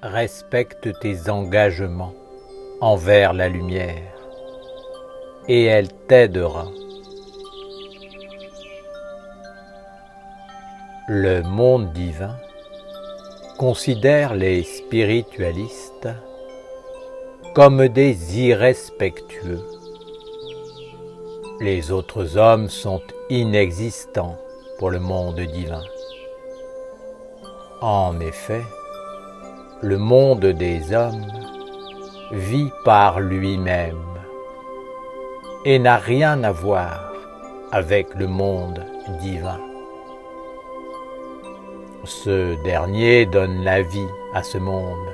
Respecte tes engagements envers la lumière et elle t'aidera. Le monde divin considère les spiritualistes comme des irrespectueux. Les autres hommes sont inexistants pour le monde divin. En effet, le monde des hommes vit par lui-même et n'a rien à voir avec le monde divin. Ce dernier donne la vie à ce monde,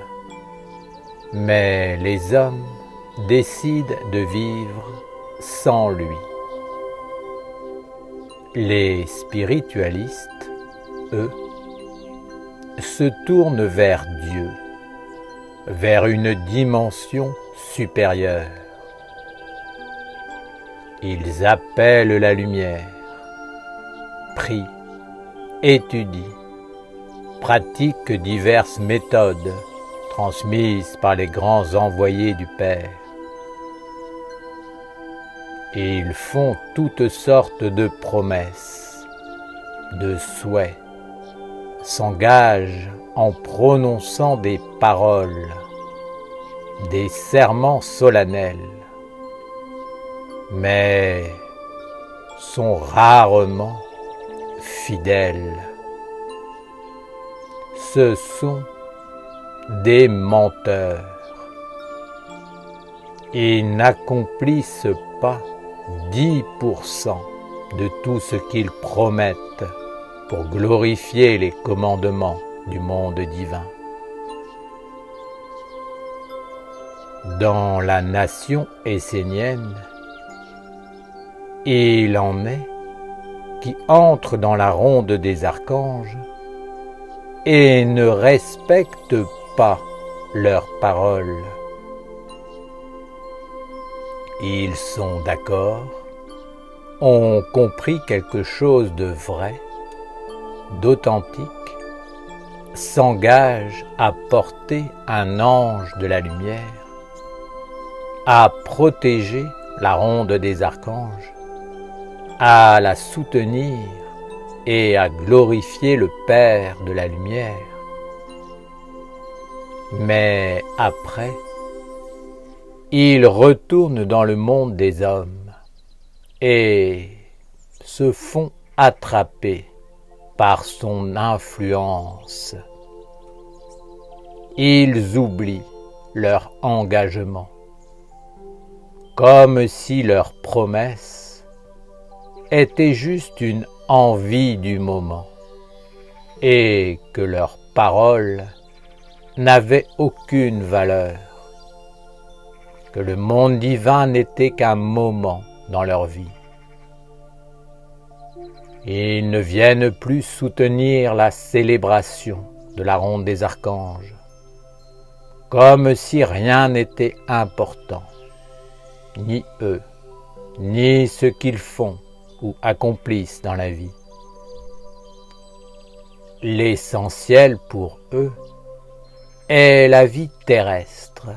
mais les hommes décident de vivre sans lui. Les spiritualistes, eux, se tournent vers Dieu, vers une dimension supérieure. Ils appellent la lumière, prient, étudient, pratiquent diverses méthodes transmises par les grands envoyés du Père. Ils font toutes sortes de promesses, de souhaits, s'engagent en prononçant des paroles, des serments solennels, mais sont rarement fidèles. Ce sont des menteurs. Ils n'accomplissent pas 10% de tout ce qu'ils promettent pour glorifier les commandements du monde divin. Dans la nation essénienne, il en est qui entrent dans la ronde des archanges et ne respectent pas leurs paroles. Ils sont d'accord, ont compris quelque chose de vrai, d'authentique, s'engagent à porter un ange de la lumière, à protéger la ronde des archanges, à la soutenir et à glorifier le Père de la lumière. Mais après, ils retournent dans le monde des hommes et se font attraper par son influence. Ils oublient leur engagement, comme si leur promesse était juste une envie du moment et que leurs paroles n'avaient aucune valeur, que le monde divin n'était qu'un moment dans leur vie. Ils ne viennent plus soutenir la célébration de la ronde des archanges, comme si rien n'était important, ni eux, ni ce qu'ils font ou accomplissent dans la vie. L'essentiel pour eux est la vie terrestre,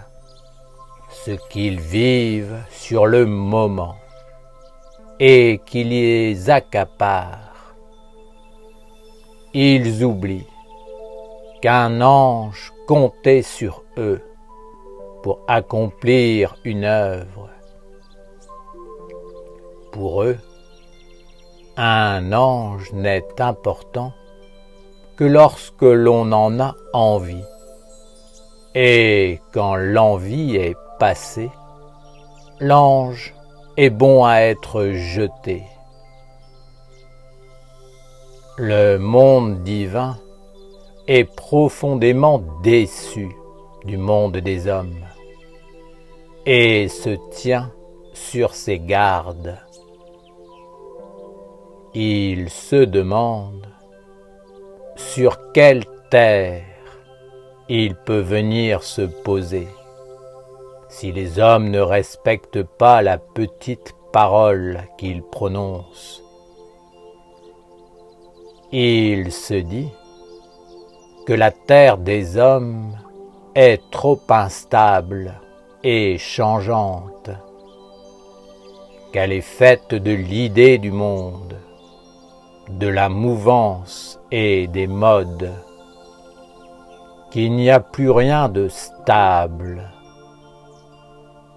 ce qu'ils vivent sur le moment et qui les accapare. Ils oublient qu'un ange comptait sur eux pour accomplir une œuvre. Pour eux, un ange n'est important que lorsque l'on en a envie. Et quand l'envie est passée, l'ange est bon à être jeté. Le monde divin est profondément déçu du monde des hommes et se tient sur ses gardes. Il se demande sur quelle terre il peut venir se poser si les hommes ne respectent pas la petite parole qu'il prononce. Il se dit que la terre des hommes est trop instable et changeante, qu'elle est faite de l'idée du monde, de la mouvance et des modes, qu'il n'y a plus rien de stable,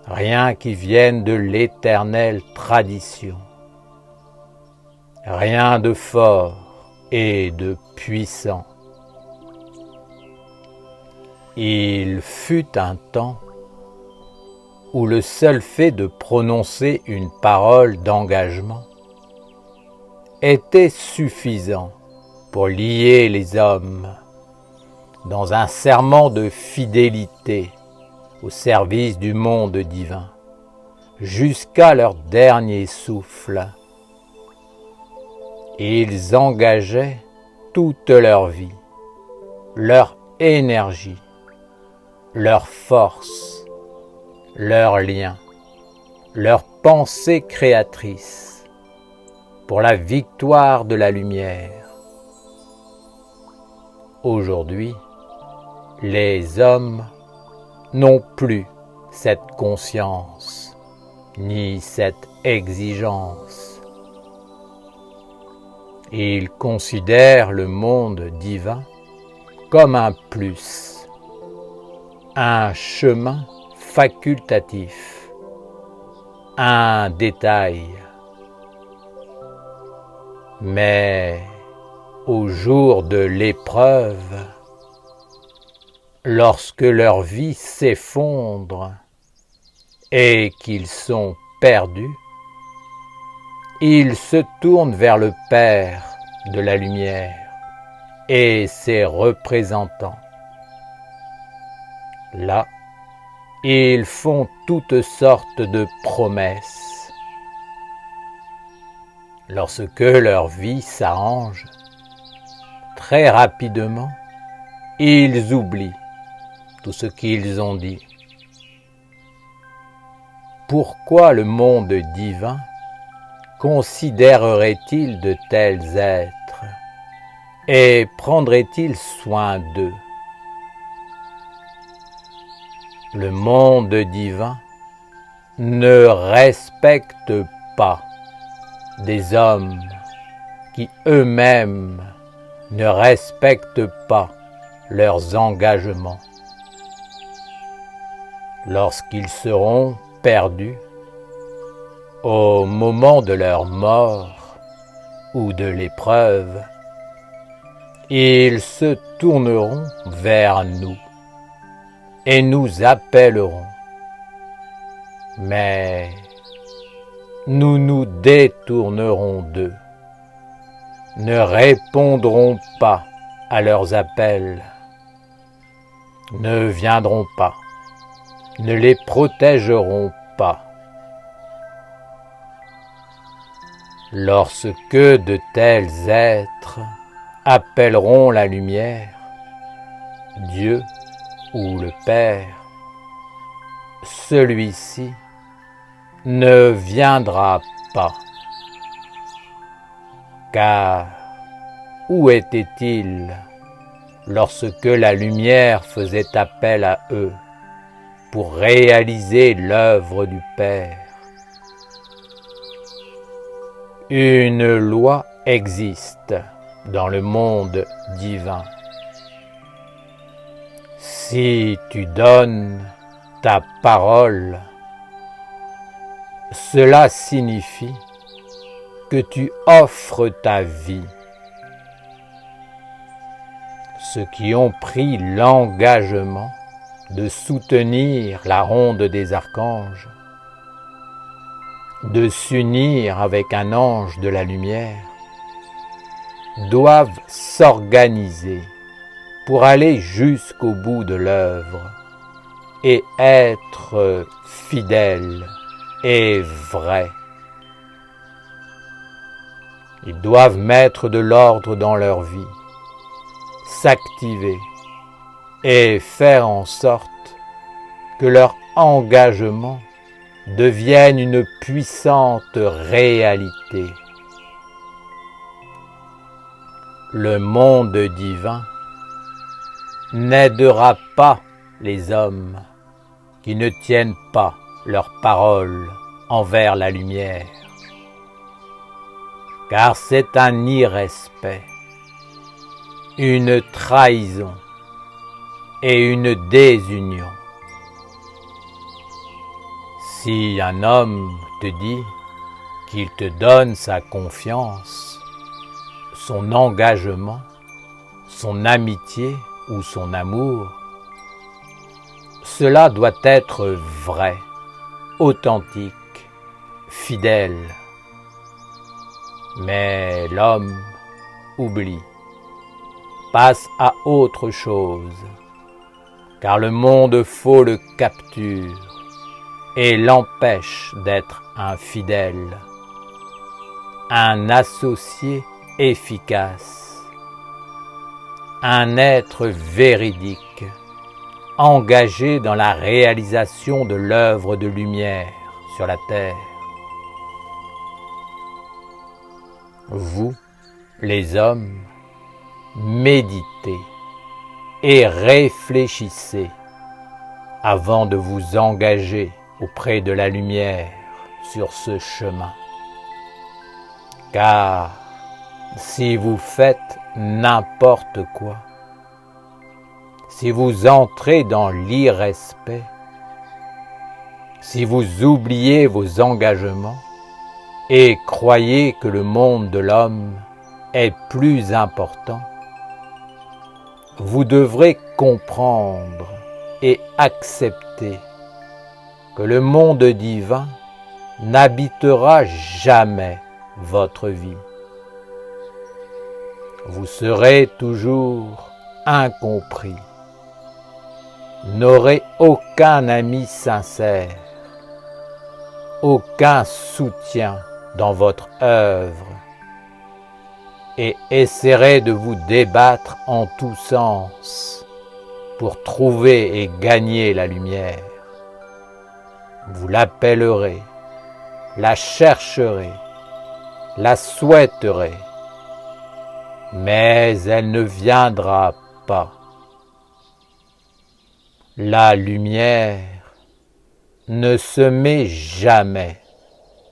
rien qui vienne de l'éternelle tradition, rien de fort et de puissant. Il fut un temps où le seul fait de prononcer une parole d'engagement était suffisant pour lier les hommes dans un serment de fidélité au service du monde divin, jusqu'à leur dernier souffle. Ils engageaient toute leur vie, leur énergie, leur force, leurs liens, leur pensée créatrice pour la victoire de la lumière. Aujourd'hui, les hommes n'ont plus cette conscience, ni cette exigence. Ils considèrent le monde divin comme un plus, un chemin facultatif, un détail. Mais au jour de l'épreuve, lorsque leur vie s'effondre et qu'ils sont perdus, ils se tournent vers le Père de la lumière et ses représentants. Là, ils font toutes sortes de promesses. Lorsque leur vie s'arrange, très rapidement, ils oublient tout ce qu'ils ont dit. Pourquoi le monde divin considérerait-il de tels êtres et prendrait-il soin d'eux? Le monde divin ne respecte pas des hommes qui eux-mêmes ne respectent pas leurs engagements. Lorsqu'ils seront perdus, au moment de leur mort ou de l'épreuve, ils se tourneront vers nous et nous appelleront. Mais nous nous détournerons d'eux, ne répondrons pas à leurs appels, ne viendront pas, ne les protégeront pas. Lorsque de tels êtres appelleront la lumière, Dieu ou le Père, celui-ci ne viendra pas. Car où étaient-ils lorsque la lumière faisait appel à eux pour réaliser l'œuvre du Père? Une loi existe dans le monde divin. Si tu donnes ta parole, cela signifie que tu offres ta vie. Ceux qui ont pris l'engagement de soutenir la ronde des archanges, de s'unir avec un ange de la lumière, doivent s'organiser pour aller jusqu'au bout de l'œuvre et être fidèles et vrais. Ils doivent mettre de l'ordre dans leur vie, s'activer et faire en sorte que leur engagement devienne une puissante réalité. Le monde divin n'aidera pas les hommes qui ne tiennent pas leurs paroles envers la lumière, car c'est un irrespect, une trahison et une désunion. Si un homme te dit qu'il te donne sa confiance, son engagement, son amitié ou son amour, cela doit être vrai, authentique, fidèle. Mais l'homme oublie, passe à autre chose, car le monde faux le capture et l'empêche d'être un fidèle, un associé efficace, un être véridique, engagé dans la réalisation de l'œuvre de lumière sur la terre. Vous, les hommes, méditez et réfléchissez avant de vous engager auprès de la lumière sur ce chemin. Car si vous faites n'importe quoi, si vous entrez dans l'irrespect, si vous oubliez vos engagements et croyez que le monde de l'homme est plus important, vous devrez comprendre et accepter que le monde divin n'habitera jamais votre vie. Vous serez toujours incompris, n'aurez aucun ami sincère, aucun soutien dans votre œuvre et essaierez de vous débattre en tous sens pour trouver et gagner la lumière. Vous l'appellerez, la chercherez, la souhaiterez, mais elle ne viendra pas. La lumière ne se met jamais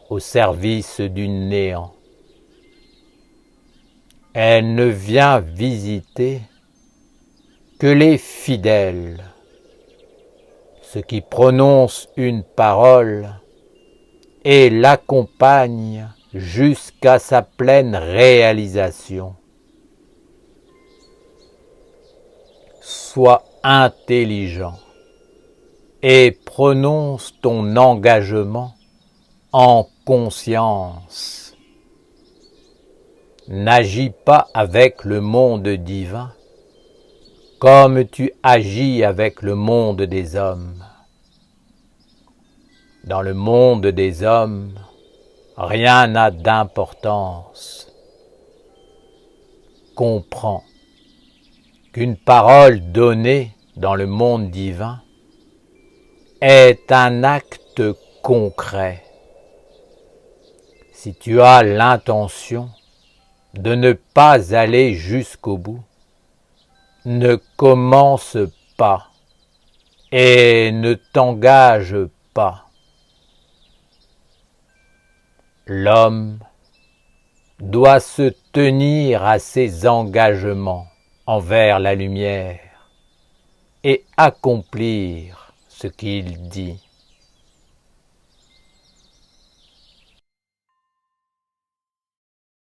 au service du néant. Elle ne vient visiter que les fidèles, ceux qui prononcent une parole et l'accompagnent jusqu'à sa pleine réalisation. Sois intelligent et prononce ton engagement en conscience. N'agis pas avec le monde divin comme tu agis avec le monde des hommes. Dans le monde des hommes, rien n'a d'importance. Comprends qu'une parole donnée dans le monde divin est un acte concret. Si tu as l'intention de ne pas aller jusqu'au bout, ne commence pas et ne t'engage pas. L'homme doit se tenir à ses engagements envers la lumière et accomplir ce qu'il dit.